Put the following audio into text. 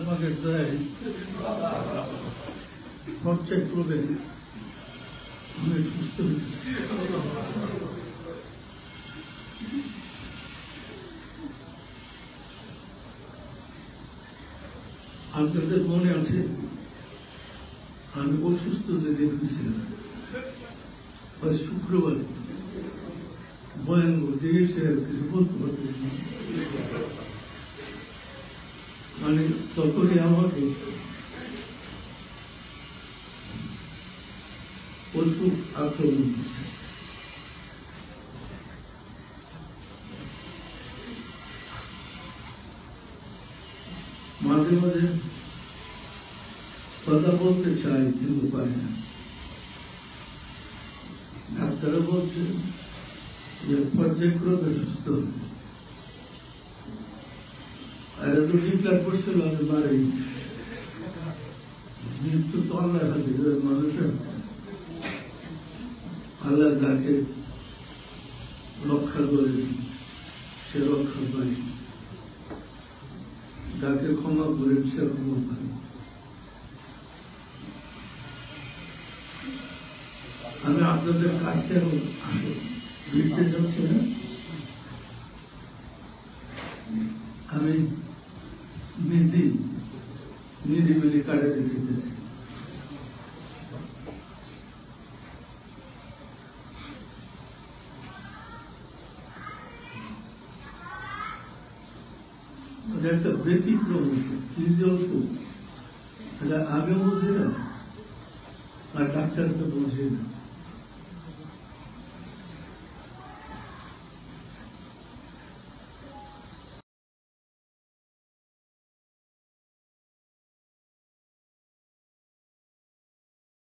পাকের দয়ায় পর্যায়ক্রমে আমি সুস্থ হয়েছি। আপনাদের মনে আছে আমি অসুস্থ যেদিন হয়েছিলাম শুক্রবার বয়ান দিয়ে সে কিছু বলতে পারতেছিলাম, মানে তখনই আমাকে পশু আক্রমণ করছে। মাঝে মাঝে কথা বলতে চাই কিন্তু পাই না। ডাক্তাররা বলছে যে পর্যায়ক্রমে সুস্থ হবে, আর এত ডিক্লার করছিল আমি মারা গেছি। মৃত্যু তো আল্লাহ হাতে, মানুষের আল্লাহ যাকে রক্ষা করে সে রক্ষা করে, যাকে ক্ষমা করেন সে ক্ষমা করে। আমি আপনাদের কাছে লিখতে চাচ্ছি না, আমি নিজেই নিরিবিলি কাটাতে শিখেছি। একটা ব্যতিক্রম ওষুধ, নিজে ওষুধ, এটা আমিও বুঝি না আর ডাক্তারকে বুঝি না।